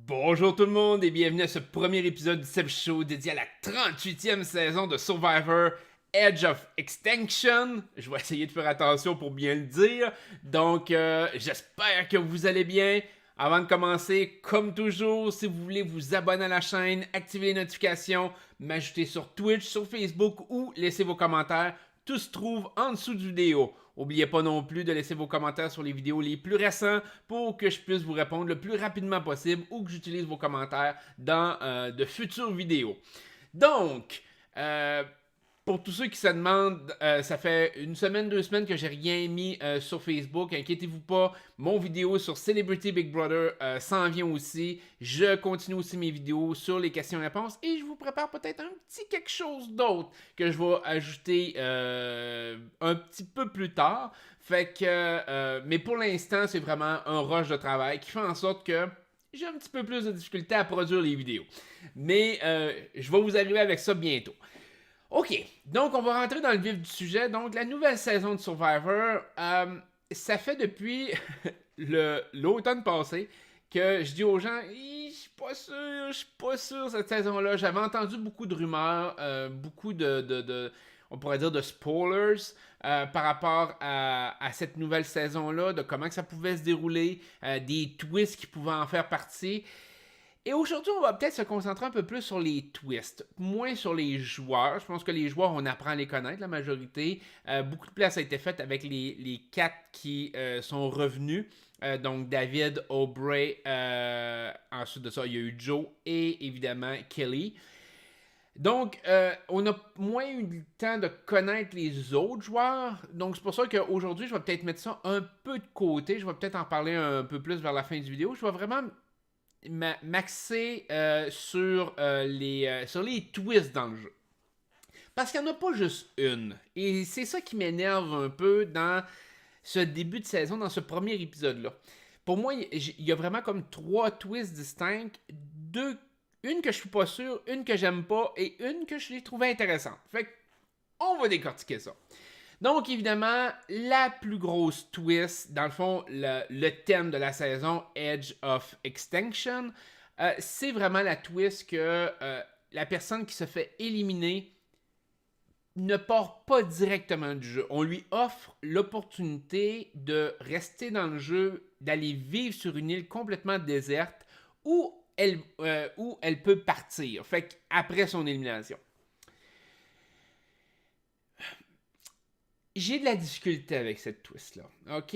Bonjour tout le monde et bienvenue à ce premier épisode du Seb Show dédié à la 38e saison de Survivor Edge of Extinction. Je vais essayer de faire attention pour bien le dire. Donc, j'espère que vous allez bien. Avant de commencer, comme toujours, si vous voulez vous abonner à la chaîne, activer les notifications, m'ajouter sur Twitch, sur Facebook ou laisser vos commentaires, tout se trouve en dessous de la vidéo. N'oubliez pas non plus de laisser vos commentaires sur les vidéos les plus récents pour que je puisse vous répondre le plus rapidement possible ou que j'utilise vos commentaires dans de futures vidéos. Donc, pour tous ceux qui se demandent, ça fait une semaine, 2 semaines que j'ai rien mis sur Facebook. Inquiétez-vous pas, mon vidéo sur Celebrity Big Brother s'en vient aussi. Je continue aussi mes vidéos sur les questions-réponses et je vous prépare peut-être un petit quelque chose d'autre que je vais ajouter un petit peu plus tard. Fait que, mais pour l'instant, c'est vraiment un rush de travail qui fait en sorte que j'ai un petit peu plus de difficulté à produire les vidéos. Mais je vais vous arriver avec ça bientôt. OK, donc on va rentrer dans le vif du sujet. Donc, la nouvelle saison de Survivor, ça fait depuis l'automne passé que je dis aux gens, je suis pas sûr cette saison-là. J'avais entendu beaucoup de rumeurs, beaucoup on pourrait dire de spoilers par rapport à cette nouvelle saison-là, de comment que ça pouvait se dérouler, des twists qui pouvaient en faire partie. Et aujourd'hui, on va peut-être se concentrer un peu plus sur les twists, moins sur les joueurs. Je pense que les joueurs, on apprend à les connaître, la majorité. Beaucoup de place a été faite avec les 4 qui sont revenus. Donc David, Aubrey, ensuite de ça, il y a eu Joe et évidemment Kelly. Donc, on a moins eu le temps de connaître les autres joueurs. Donc, c'est pour ça qu'aujourd'hui, je vais peut-être mettre ça un peu de côté. Je vais peut-être en parler un peu plus vers la fin du vidéo. Je vais vraiment m'axer sur les twists dans le jeu. Parce qu'il n'y en a pas juste une. Et c'est ça qui m'énerve un peu dans ce début de saison, dans ce premier épisode-là. Pour moi, il y a vraiment comme 3 twists distincts. Une que je suis pas sûr, une que j'aime pas et une que je l'ai trouvée intéressante. Fait qu'on va décortiquer ça. Donc, évidemment, la plus grosse twist, dans le fond, le thème de la saison, Edge of Extinction, c'est vraiment la twist que la personne qui se fait éliminer ne part pas directement du jeu. On lui offre l'opportunité de rester dans le jeu, d'aller vivre sur une île complètement déserte où elle peut partir, fait qu'après son élimination. J'ai de la difficulté avec cette twist-là. OK?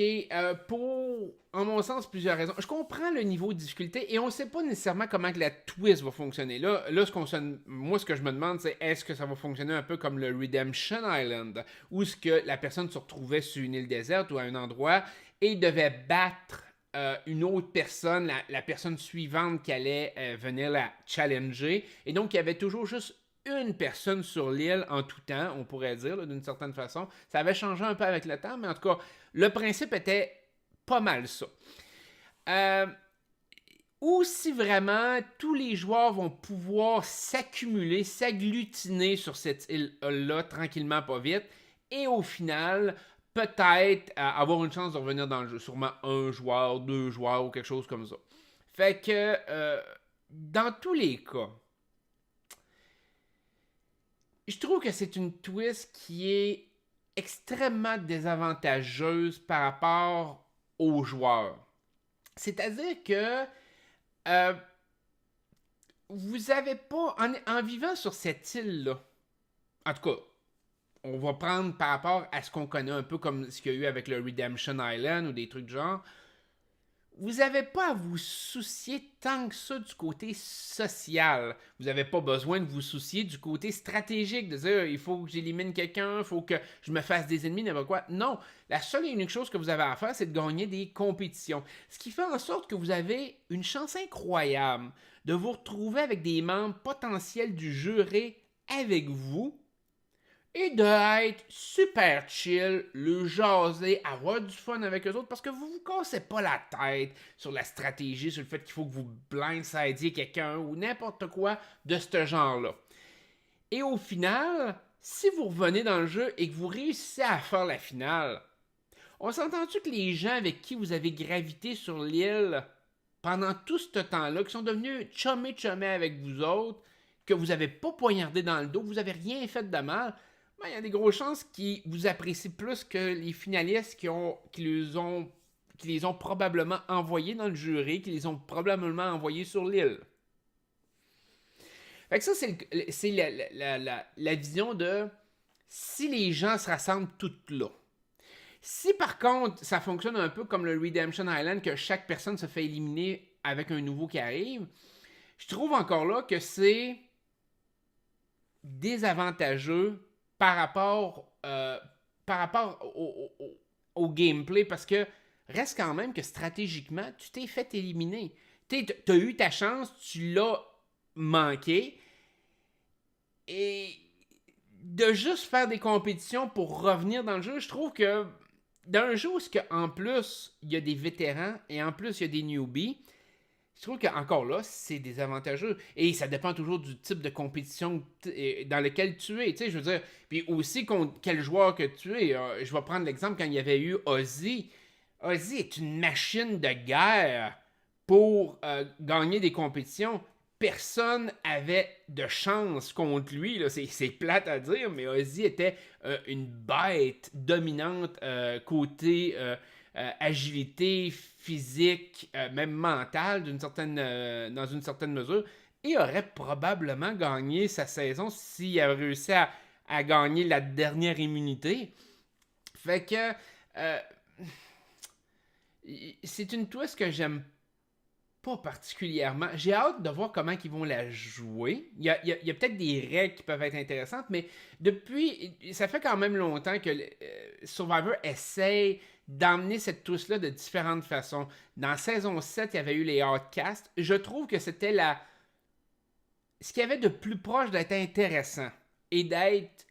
En mon sens, plusieurs raisons. Je comprends le niveau de difficulté et on ne sait pas nécessairement comment que la twist va fonctionner. Là moi, ce que je me demande, c'est est-ce que ça va fonctionner un peu comme le Redemption Island, où ce que la personne se retrouvait sur une île déserte ou à un endroit et devait battre une autre personne, la personne suivante qui allait venir la challenger. Et donc, il y avait toujours juste une personne sur l'île en tout temps, on pourrait dire, d'une certaine façon. Ça avait changé un peu avec le temps, mais en tout cas, le principe était pas mal ça. Ou si vraiment tous les joueurs vont pouvoir s'accumuler, s'agglutiner sur cette île-là tranquillement, pas vite, et au final, peut-être avoir une chance de revenir dans le jeu. Sûrement un joueur, 2 joueurs ou quelque chose comme ça. Fait que, dans tous les cas, je trouve que c'est une twist qui est extrêmement désavantageuse par rapport aux joueurs. C'est-à-dire que vous n'avez pas, en vivant sur cette île-là, en tout cas, on va prendre par rapport à ce qu'on connaît un peu comme ce qu'il y a eu avec le Redemption Island ou des trucs du genre, vous n'avez pas à vous soucier tant que ça du côté social. Vous n'avez pas besoin de vous soucier du côté stratégique, de dire il faut que j'élimine quelqu'un, il faut que je me fasse des ennemis, n'importe quoi. Non, la seule et unique chose que vous avez à faire, c'est de gagner des compétitions. Ce qui fait en sorte que vous avez une chance incroyable de vous retrouver avec des membres potentiels du jury avec vous et d'être super chill, le jaser, avoir du fun avec eux autres parce que vous vous cassez pas la tête sur la stratégie, sur le fait qu'il faut que vous blindsidiez quelqu'un ou n'importe quoi de ce genre-là. Et au final, si vous revenez dans le jeu et que vous réussissez à faire la finale, on s'entend-tu que les gens avec qui vous avez gravité sur l'île pendant tout ce temps-là, qui sont devenus chumés avec vous autres, que vous n'avez pas poignardé dans le dos, vous n'avez rien fait de mal, ben, il y a des grosses chances qu'ils vous apprécient plus que les finalistes qui les ont probablement envoyés dans le jury, qui les ont probablement envoyés sur l'île. Fait que ça, c'est la vision de si les gens se rassemblent toutes là. Si par contre, ça fonctionne un peu comme le Redemption Island, que chaque personne se fait éliminer avec un nouveau qui arrive, je trouve encore là que c'est désavantageux par rapport au gameplay, parce que reste quand même que stratégiquement, tu t'es fait éliminer. Tu as eu ta chance, tu l'as manqué, et de juste faire des compétitions pour revenir dans le jeu, je trouve que dans un jeu où en plus il y a des vétérans et en plus il y a des newbies, je trouve qu'encore là, c'est désavantageux. Et ça dépend toujours du type de compétition dans lequel tu es. Tu sais, je veux dire, puis aussi contre quel joueur que tu es. Je vais prendre l'exemple quand il y avait eu Ozzy. Ozzy est une machine de guerre pour gagner des compétitions. Personne avait de chance contre lui. Là. C'est plate à dire, mais Ozzy était une bête dominante côté agilité physique, même mentale dans une certaine mesure, et aurait probablement gagné sa saison s'il avait réussi à gagner la dernière immunité. Fait que c'est une twist que j'aime pas particulièrement. J'ai hâte de voir comment ils vont la jouer. Il y a peut-être des règles qui peuvent être intéressantes, mais ça fait quand même longtemps que Survivor essaye d'emmener cette twist-là de différentes façons. Dans saison 7, il y avait eu les Outcasts. Je trouve que c'était ce qu'il y avait de plus proche d'être intéressant et d'être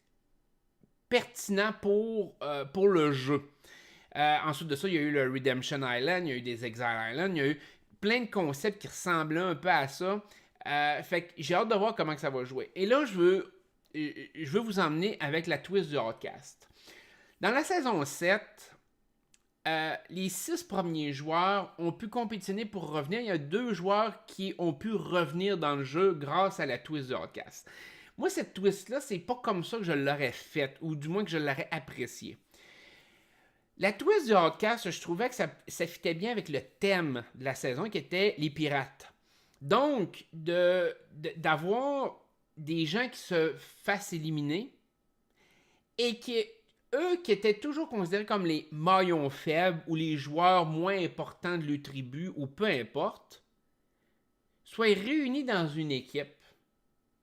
pertinent pour le jeu. Ensuite de ça, il y a eu le Redemption Island, il y a eu des Exile Island, il y a eu plein de concepts qui ressemblaient un peu à ça. Fait que j'ai hâte de voir comment que ça va jouer. Et là, je veux vous emmener avec la twist du Outcast. Dans la saison 7, les 6 premiers joueurs ont pu compétitionner pour revenir. Il y a 2 joueurs qui ont pu revenir dans le jeu grâce à la twist du Outcast. Moi, cette twist-là, c'est pas comme ça que je l'aurais faite, ou du moins que je l'aurais appréciée. La twist du Outcast, je trouvais que ça fitait bien avec le thème de la saison, qui était les pirates. Donc, d'avoir des gens qui se fassent éliminer et eux qui étaient toujours considérés comme les maillons faibles ou les joueurs moins importants de leur tribu ou peu importe, soient réunis dans une équipe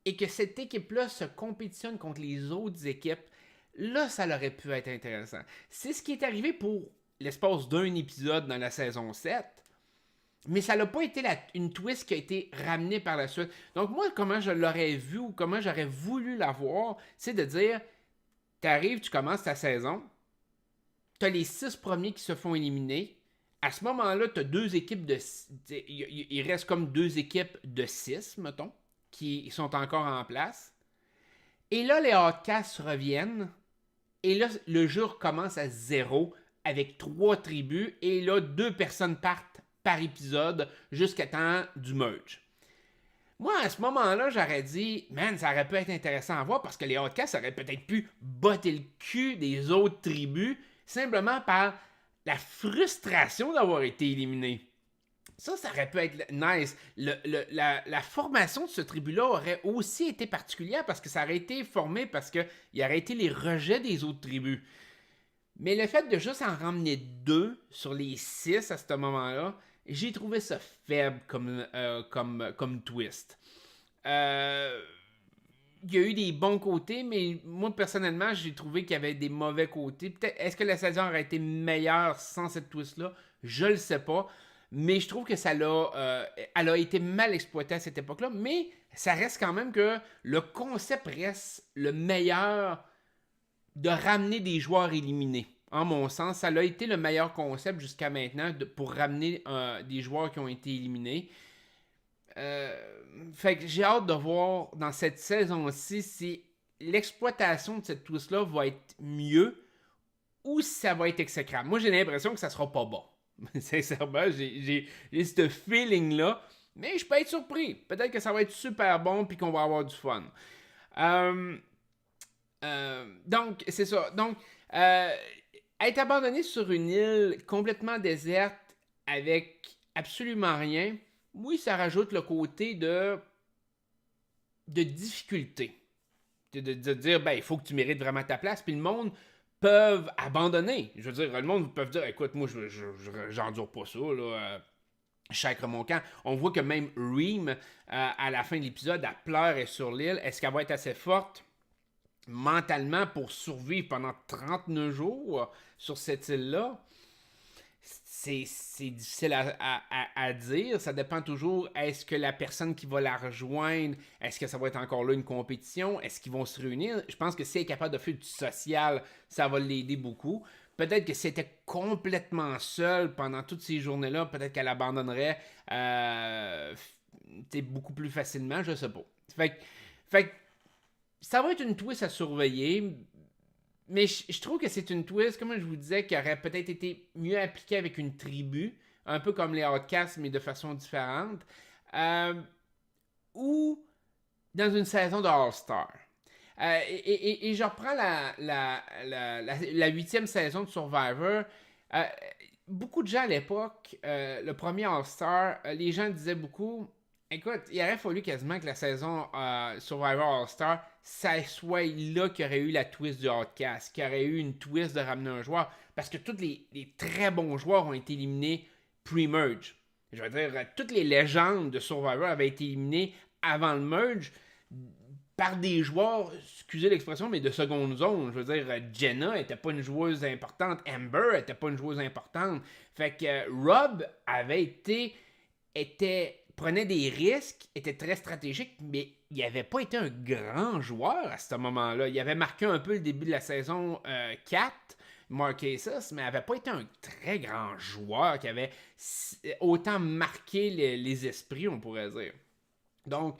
et que cette équipe-là se compétitionne contre les autres équipes. Là, ça aurait pu être intéressant. C'est ce qui est arrivé pour l'espace d'un épisode dans la saison 7, mais ça n'a pas été une twist qui a été ramenée par la suite. Donc moi, comment je l'aurais vu ou comment j'aurais voulu la voir, c'est de dire, t'arrives, tu commences ta saison, t'as les 6 premiers qui se font éliminer. À ce moment-là, t'as 2 équipes il reste comme 2 équipes de 6, mettons, qui sont encore en place. Et là, les Outcasts reviennent. Et là, le jeu recommence à 0 avec 3 tribus. Et là, 2 personnes partent par épisode jusqu'à temps du merge. Moi, à ce moment-là, j'aurais dit, man, ça aurait pu être intéressant à voir parce que les Outcasts auraient peut-être pu botter le cul des autres tribus simplement par la frustration d'avoir été éliminés. Ça aurait pu être nice. La formation de ce tribu-là aurait aussi été particulière parce que ça aurait été formé parce qu'il aurait été les rejets des autres tribus. Mais le fait de juste en ramener 2 sur les 6 à ce moment-là, j'ai trouvé ça faible comme twist. Il y a eu des bons côtés, mais moi, personnellement, j'ai trouvé qu'il y avait des mauvais côtés. Peut-être, est-ce que la saison aurait été meilleure sans cette twist-là? Je le sais pas. Mais je trouve que elle a été mal exploitée à cette époque-là. Mais ça reste quand même que le concept reste le meilleur de ramener des joueurs éliminés. En mon sens, ça a été le meilleur concept jusqu'à maintenant pour ramener des joueurs qui ont été éliminés. Fait que j'ai hâte de voir dans cette saison-ci si l'exploitation de cette twist-là va être mieux ou si ça va être exécrable. Moi, j'ai l'impression que ça sera pas bon. Sincèrement, j'ai ce feeling-là. Mais je peux être surpris. Peut-être que ça va être super bon puis qu'on va avoir du fun. Donc, c'est ça. Donc, être abandonné sur une île complètement déserte avec absolument rien, oui, ça rajoute le côté de difficulté. De dire, ben, il faut que tu mérites vraiment ta place. Puis le monde peuvent abandonner. Je veux dire, le monde peut dire, écoute, moi, j'endure pas ça, là. Chacre mon camp. On voit que même Reem, à la fin de l'épisode, elle pleure et sur l'île. Est-ce qu'elle va être assez forte mentalement pour survivre pendant 39 jours sur cette île-là? C'est difficile à dire. Ça dépend toujours. Est-ce que la personne qui va la rejoindre, est-ce que ça va être encore là une compétition? Est-ce qu'ils vont se réunir? Je pense que si elle est capable de faire du social, ça va l'aider beaucoup. Peut-être que si elle était complètement seule pendant toutes ces journées-là, peut-être qu'elle abandonnerait beaucoup plus facilement, je sais pas. Fait que ça va être une twist à surveiller. Mais je trouve que c'est une twist, comme je vous disais, qui aurait peut-être été mieux appliquée avec une tribu, un peu comme les Outcasts, mais de façon différente, ou dans une saison de All-Star. Et je reprends la 8e saison de Survivor. Beaucoup de gens à l'époque, le premier All-Star, les gens disaient beaucoup, écoute, il aurait fallu quasiment que la saison Survivor All-Star, ça soit là qu'il y aurait eu la twist du Outcast, qu'il y aurait eu une twist de ramener un joueur, parce que tous les très bons joueurs ont été éliminés pre-merge. Je veux dire, toutes les légendes de Survivor avaient été éliminées avant le merge par des joueurs, excusez l'expression, mais de seconde zone. Je veux dire, Jenna était pas une joueuse importante, Amber était pas une joueuse importante. Fait que Rob prenait des risques, était très stratégique, mais il n'avait pas été un grand joueur à ce moment-là. Il avait marqué un peu le début de la saison 4, Marquesas, mais il n'avait pas été un très grand joueur qui avait autant marqué les esprits, on pourrait dire. Donc,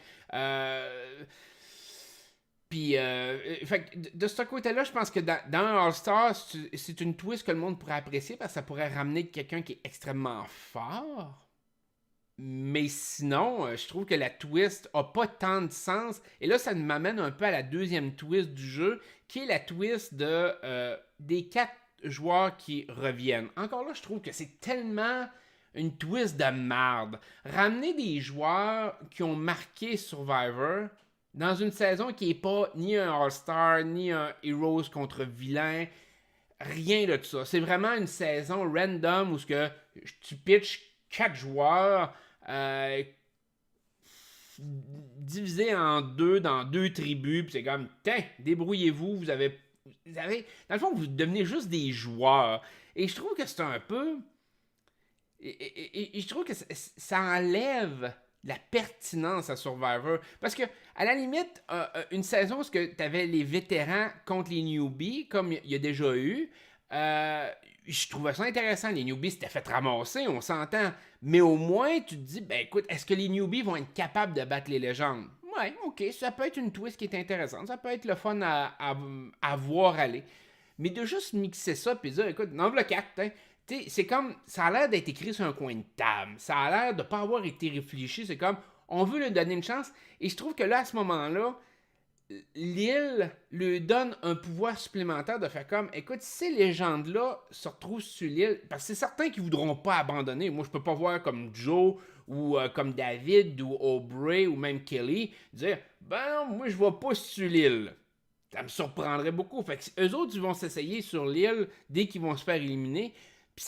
puis, de ce côté-là, je pense que dans un All-Star, c'est une twist que le monde pourrait apprécier parce que ça pourrait ramener quelqu'un qui est extrêmement fort. Mais sinon, je trouve que la twist a pas tant de sens. Et là, ça m'amène un peu à la deuxième twist du jeu, qui est la twist des 4 joueurs qui reviennent. Encore là, je trouve que c'est tellement une twist de merde. Ramener des joueurs qui ont marqué Survivor dans une saison qui n'est pas ni un All-Star, ni un Heroes contre vilain, rien de ça. C'est vraiment une saison random où tu pitches 4 joueurs divisés en deux dans 2 tribus, puis c'est comme, tiens, débrouillez-vous, vous avez, dans le fond, vous devenez juste des joueurs. Et je trouve que c'est un peu, et je trouve que ça enlève la pertinence à Survivor. Parce que, à la limite, une saison où tu avais les vétérans contre les newbies, comme il y a déjà eu, je trouvais ça intéressant. Les newbies s'étaient fait ramasser, on s'entend. Mais au moins, tu te dis, ben écoute, est-ce que les newbies vont être capables de battre les légendes? Ouais, ok, ça peut être une twist qui est intéressante. Ça peut être le fun à voir aller. Mais de juste mixer ça, puis dire, écoute, non, le 4, hein. T'sais, c'est comme, ça a l'air d'être écrit sur un coin de table. Ça a l'air de ne pas avoir été réfléchi. C'est comme, on veut lui donner une chance. Et je trouve que là, à ce moment-là, l'île lui donne un pouvoir supplémentaire de faire comme, écoute, si ces légendes-là se retrouvent sur l'île, parce que c'est certains qui voudront pas abandonner. Moi, je peux pas voir comme Joe ou comme David ou Aubrey ou même Kelly dire, ben, moi, je vais pas sur l'île. Ça me surprendrait beaucoup. Fait que eux autres, ils vont s'essayer sur l'île dès qu'ils vont se faire éliminer. Puis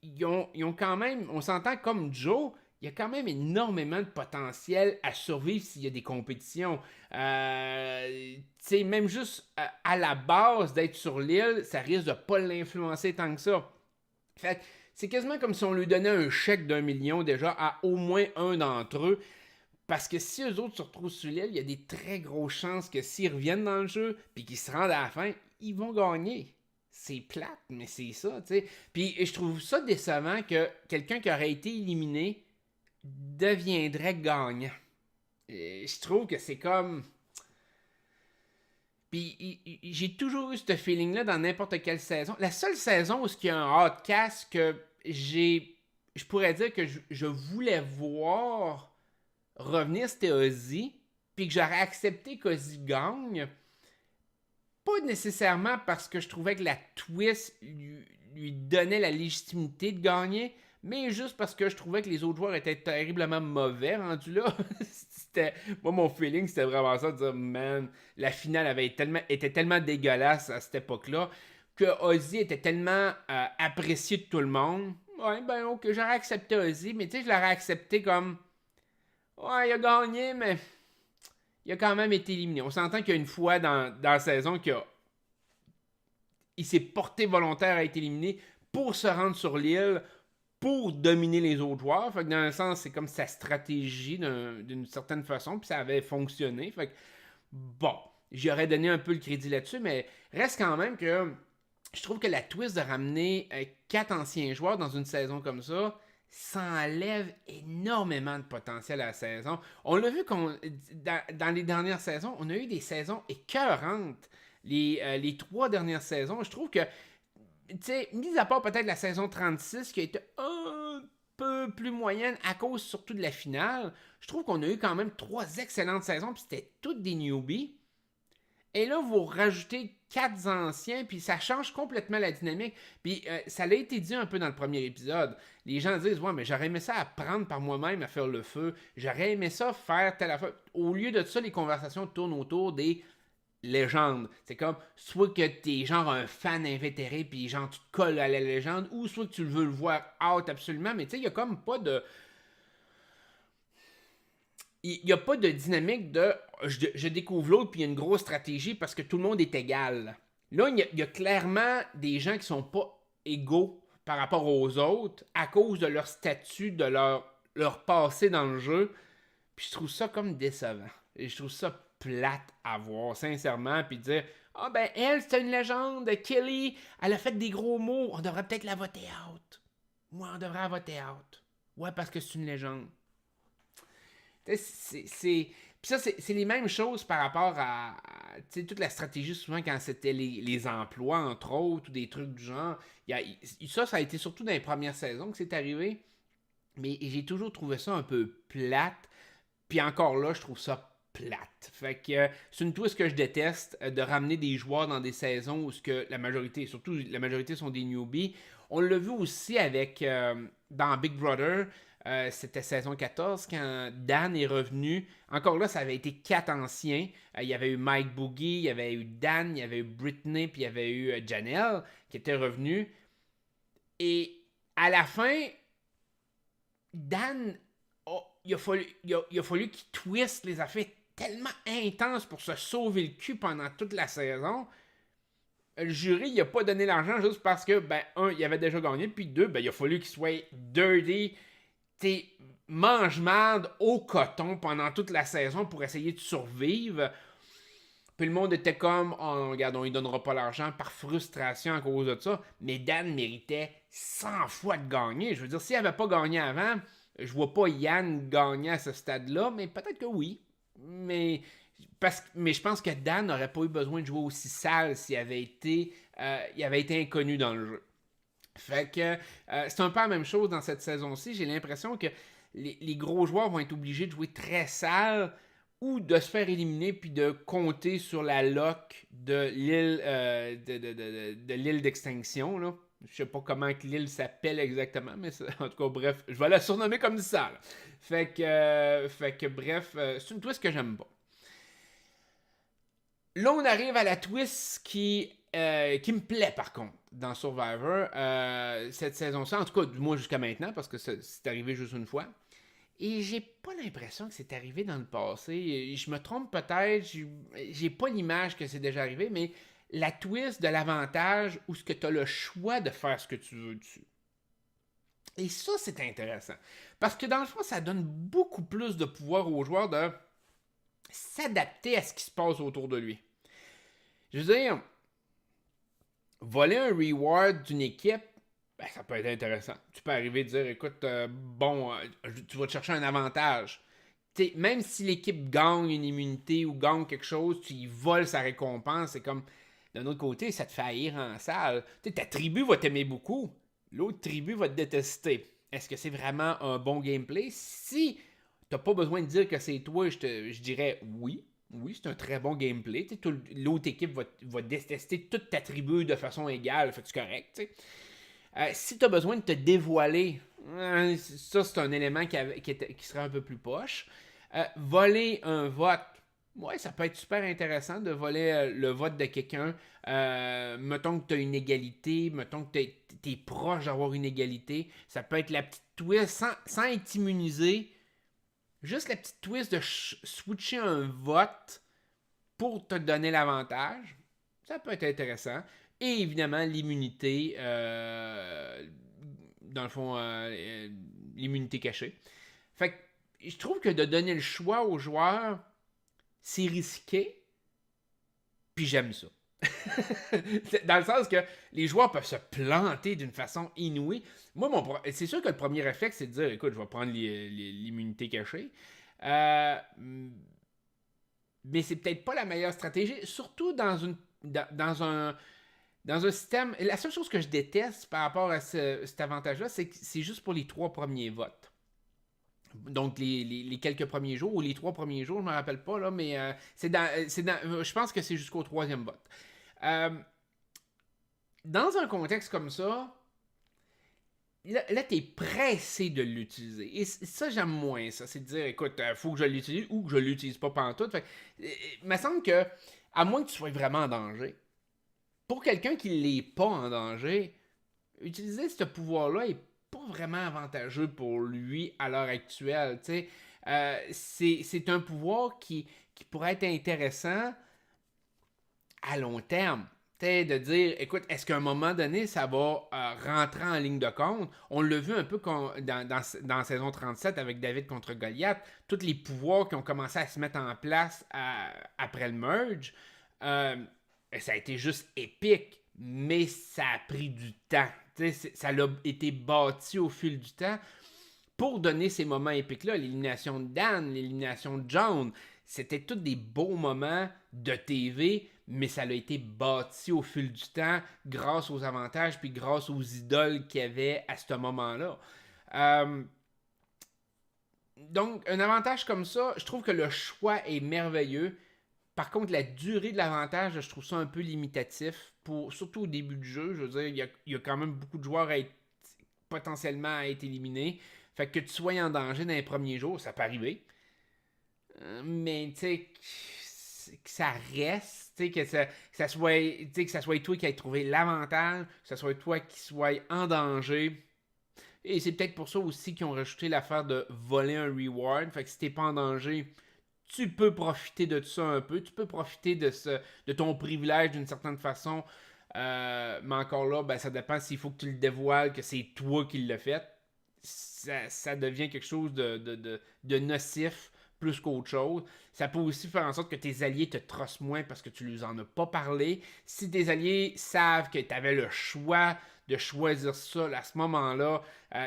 ils ont quand même, on s'entend comme Joe, il y a quand même énormément de potentiel à survivre s'il y a des compétitions. Même juste à la base d'être sur l'île, ça risque de pas l'influencer tant que ça. Fait c'est quasiment comme si on lui donnait un chèque d'1 million déjà à au moins un d'entre eux. Parce que si eux autres se retrouvent sur l'île, il y a des très grosses chances que s'ils reviennent dans le jeu puis qu'ils se rendent à la fin, ils vont gagner. C'est plate, mais c'est ça, tu sais. Puis je trouve ça décevant que quelqu'un qui aurait été éliminé deviendrait gagnant. Je trouve que c'est comme... Puis j'ai toujours eu ce feeling-là dans n'importe quelle saison. La seule saison où il y a un outcast que je pourrais dire que je voulais voir revenir c'était Ozzy, puis que j'aurais accepté qu'Ozzy gagne, pas nécessairement parce que je trouvais que la twist lui donnait la légitimité de gagner, mais juste parce que je trouvais que les autres joueurs étaient terriblement mauvais rendus là. Moi, mon feeling, c'était vraiment ça, de dire, man, la finale était tellement dégueulasse à cette époque-là, que Ozzy était tellement apprécié de tout le monde. Ouais, ben ok, j'aurais accepté Ozzy, mais tu sais, je l'aurais accepté comme, ouais, il a gagné, mais il a quand même été éliminé. On s'entend qu'il y a une fois dans la saison il s'est porté volontaire à être éliminé pour se rendre sur l'île, pour dominer les autres joueurs. Fait que dans un sens, c'est comme sa stratégie d'une certaine façon, puis ça avait fonctionné. Fait que, bon, j'aurais donné un peu le crédit là-dessus, mais reste quand même que je trouve que la twist de ramener 4 anciens joueurs dans une saison comme ça enlève énormément de potentiel à la saison. On l'a vu dans les dernières saisons, on a eu des saisons écœurantes. Les 3 dernières saisons, je trouve que, tu sais, mis à part peut-être la saison 36 qui a été un peu plus moyenne à cause surtout de la finale, je trouve qu'on a eu quand même 3 excellentes saisons, puis c'était toutes des newbies. Et là, vous rajoutez 4 anciens, puis ça change complètement la dynamique. Puis ça l'a été dit un peu dans le premier épisode. Les gens disent, ouais, mais j'aurais aimé ça apprendre par moi-même à faire le feu. J'aurais aimé ça faire telle affaire. Au lieu de ça, les conversations tournent autour des légendes. C'est comme, soit que t'es genre un fan invétéré, puis genre tu te colles à la légende, ou soit que tu veux le voir out absolument. Mais tu sais, il y a comme pas de... Il n'y a pas de dynamique de je découvre l'autre puis il y a une grosse stratégie parce que tout le monde est égal. Là, il y a clairement des gens qui sont pas égaux par rapport aux autres à cause de leur statut, de leur passé dans le jeu. Puis je trouve ça comme décevant. Et je trouve ça plate à voir, sincèrement. Puis dire, ah ben elle, c'est une légende. Kelly, elle a fait des gros mots. On devrait peut-être la voter out. Moi, on devrait la voter out. Ouais, parce que c'est une légende. Puis ça, c'est les mêmes choses par rapport à toute la stratégie, souvent quand c'était les emplois, entre autres, ou des trucs du genre. Ça a été surtout dans les premières saisons que c'est arrivé. Mais j'ai toujours trouvé ça un peu plate. Puis encore là, je trouve ça plate. Fait que c'est une twist que je déteste, de ramener des joueurs dans des saisons où la majorité, surtout la majorité sont des newbies. On l'a vu aussi avec dans Big Brother. C'était saison 14 quand Dan est revenu. Encore là, ça avait été 4 anciens. Il y avait eu Mike Boogie, il y avait eu Dan, il y avait eu Britney, puis il y avait eu Janelle qui étaient revenus. Et à la fin, Dan, il a fallu qu'il twiste les affaires tellement intenses pour se sauver le cul pendant toute la saison. Le jury, il a pas donné l'argent juste parce que, ben, un, il avait déjà gagné, puis deux, ben, il a fallu qu'il soit dirty, mange-marde au coton pendant toute la saison pour essayer de survivre. Puis le monde était comme, oh, regarde, on lui donnera pas l'argent par frustration à cause de ça. Mais Dan méritait 100 fois de gagner. Je veux dire, s'il n'avait pas gagné avant, je vois pas Yann gagner à ce stade-là, mais peut-être que oui. Mais je pense que Dan n'aurait pas eu besoin de jouer aussi sale s'il avait été inconnu dans le jeu. Fait que c'est un peu la même chose dans cette saison-ci. J'ai l'impression que les gros joueurs vont être obligés de jouer très sale ou de se faire éliminer puis de compter sur la lock de l'île de l'île d'extinction. Là. Je sais pas comment l'île s'appelle exactement, mais en tout cas, bref, je vais la surnommer comme ça. Là. Fait que bref, c'est une twist que j'aime pas. Là, on arrive à la twist qui me plaît par contre dans Survivor cette saison-ci, en tout cas du moins jusqu'à maintenant, parce que c'est arrivé juste une fois. Et j'ai pas l'impression que c'est arrivé dans le passé. Je me trompe peut-être, j'ai pas l'image que c'est déjà arrivé, mais la twist de l'avantage où ce que tu as le choix de faire ce que tu veux dessus. Et ça, c'est intéressant. Parce que dans le fond, ça donne beaucoup plus de pouvoir aux joueurs de s'adapter à ce qui se passe autour de lui. Je veux dire, voler un reward d'une équipe, ben, ça peut être intéressant. Tu peux arriver et dire, écoute, tu vas te chercher un avantage. T'sais, même si l'équipe gagne une immunité ou gagne quelque chose, tu y voles sa récompense. C'est comme, d'un autre côté, ça te fait haïr en salle. T'sais, ta tribu va t'aimer beaucoup, l'autre tribu va te détester. Est-ce que c'est vraiment un bon gameplay? Si t'as pas besoin de dire que c'est toi, je dirais oui. Oui, c'est un très bon gameplay. L'autre équipe va détester toute ta tribu de façon égale, fait que c'est correct. Si tu as besoin de te dévoiler, ça c'est un élément qui serait un peu plus poche. Voler un vote, ouais, ça peut être super intéressant de voler le vote de quelqu'un. Mettons que tu as une égalité, mettons que tu es proche d'avoir une égalité. Ça peut être la petite twist sans être immunisé. Juste la petite twist de switcher un vote pour te donner l'avantage. Ça peut être intéressant. Et évidemment, l'immunité, dans le fond, l'immunité cachée. Fait que je trouve que de donner le choix aux joueurs, c'est risqué, puis j'aime ça. Dans le sens que les joueurs peuvent se planter d'une façon inouïe. Moi, c'est sûr que le premier réflexe, c'est de dire, écoute, je vais prendre l'immunité cachée. Mais c'est peut-être pas la meilleure stratégie, surtout dans un système. La seule chose que je déteste par rapport à cet avantage-là, c'est que c'est juste pour les 3 premiers votes. Donc, les quelques premiers jours, ou les 3 premiers jours, je ne me rappelle pas, là, mais je pense que c'est jusqu'au 3e vote. Dans un contexte comme ça, là tu es pressé de l'utiliser. Et ça, j'aime moins ça. C'est de dire, écoute, faut que je l'utilise ou que je l'utilise pas pantoute. Il me semble que, à moins que tu sois vraiment en danger, pour quelqu'un qui l'est pas en danger, utiliser ce pouvoir-là est pas vraiment avantageux pour lui à l'heure actuelle. C'est un pouvoir qui pourrait être intéressant à long terme. De dire, écoute, est-ce qu'à un moment donné, ça va rentrer en ligne de compte? On l'a vu un peu dans saison 37 avec David contre Goliath, tous les pouvoirs qui ont commencé à se mettre en place après le merge, ça a été juste épique, mais ça a pris du temps. Ça a été bâti au fil du temps pour donner ces moments épiques-là. L'élimination de Dan, l'élimination de John, c'était tous des beaux moments de TV, mais ça a été bâti au fil du temps grâce aux avantages puis grâce aux idoles qu'il y avait à ce moment-là. Donc, un avantage comme ça, je trouve que le choix est merveilleux. Par contre, la durée de l'avantage, je trouve ça un peu limitatif, surtout au début du jeu. Je veux dire, il y a quand même beaucoup de joueurs potentiellement à être éliminés. Fait que tu sois en danger dans les premiers jours, ça peut arriver. Mais tu sais, que ça reste, que ça soit toi qui aies trouvé l'avantage, que ça soit toi qui sois en danger. Et c'est peut-être pour ça aussi qu'ils ont rajouté l'affaire de voler un reward. Fait que si t'es pas en danger, tu peux profiter de ça un peu. Tu peux profiter de ton privilège d'une certaine façon. Mais encore là, ben, ça dépend s'il faut que tu le dévoiles, que c'est toi qui l'as fait. Ça devient quelque chose de nocif plus qu'autre chose. Ça peut aussi faire en sorte que tes alliés te trossent moins parce que tu ne leur en as pas parlé. Si tes alliés savent que tu avais le choix de choisir ça à ce moment-là,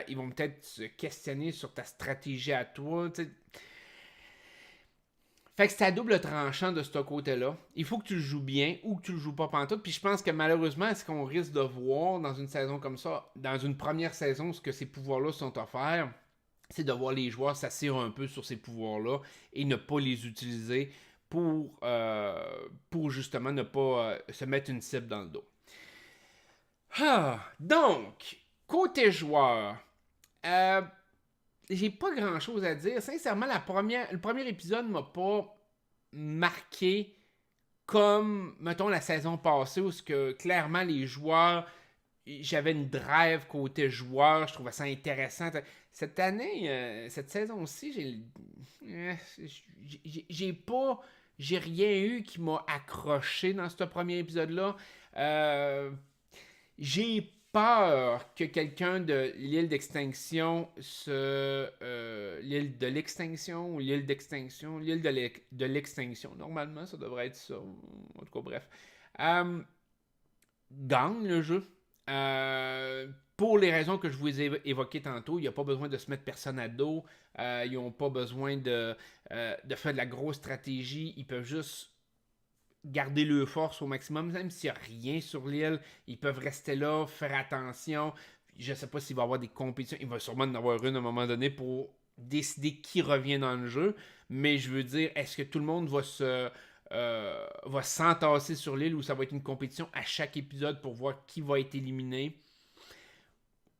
ils vont peut-être se questionner sur ta stratégie à toi. T'sais. Fait que c'est à double tranchant de ce côté-là. Il faut que tu le joues bien ou que tu le joues pas pantoute. Puis je pense que malheureusement, ce qu'on risque de voir dans une saison comme ça, dans une première saison, ce que ces pouvoirs-là sont offerts, c'est de voir les joueurs s'assurer un peu sur ces pouvoirs-là et ne pas les utiliser pour justement ne pas se mettre une cible dans le dos. Donc, côté joueur, j'ai pas grand chose à dire. Sincèrement, le premier épisode m'a pas marqué comme, mettons, la saison passée où que, clairement les joueurs, j'avais une drive côté joueur, je trouvais ça intéressant. Cette année, cette saison-ci, j'ai rien eu qui m'a accroché dans ce premier épisode-là. J'ai peur que quelqu'un de l'île d'extinction l'île de l'extinction ou l'île d'extinction, l'île de l'extinction, normalement ça devrait être ça, en tout cas bref, gagne le jeu. Pour les raisons que je vous ai évoquées tantôt, il n'y a pas besoin de se mettre personne à dos, ils n'ont pas besoin de faire de la grosse stratégie, ils peuvent juste garder leur force au maximum, même s'il n'y a rien sur l'île, ils peuvent rester là, faire attention. je sais pas s'il va y avoir des compétitions. Il va sûrement en avoir une à un moment donné pour décider qui revient dans le jeu. Mais je veux dire, est-ce que tout le monde va s'entasser sur l'île ou ça va être une compétition à chaque épisode pour voir qui va être éliminé?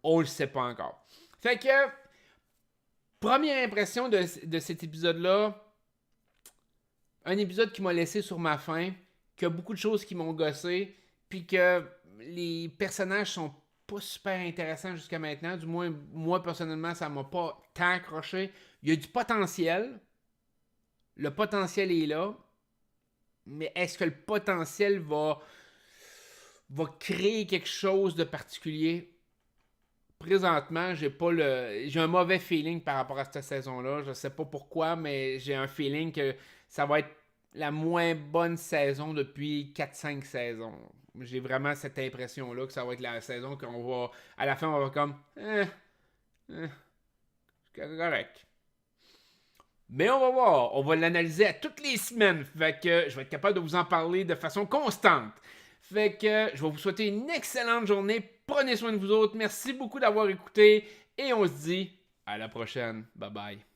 On le sait pas encore. Fait que, première impression de cet épisode-là, un épisode qui m'a laissé sur ma faim, que beaucoup de choses qui m'ont gossé, puis que les personnages sont pas super intéressants jusqu'à maintenant. Du moins, moi, personnellement, ça m'a pas tant accroché. Il y a du potentiel. Le potentiel est là. Mais est-ce que le potentiel va créer quelque chose de particulier? Présentement, j'ai un mauvais feeling par rapport à cette saison-là. Je sais pas pourquoi, mais j'ai un feeling que ça va être la moins bonne saison depuis 4-5 saisons. J'ai vraiment cette impression-là que ça va être la saison qu'on va. À la fin, on va comme. C'est correct. Mais on va voir. On va l'analyser à toutes les semaines. Fait que je vais être capable de vous en parler de façon constante. Fait que je vais vous souhaiter une excellente journée. Prenez soin de vous autres. Merci beaucoup d'avoir écouté. Et on se dit à la prochaine. Bye bye.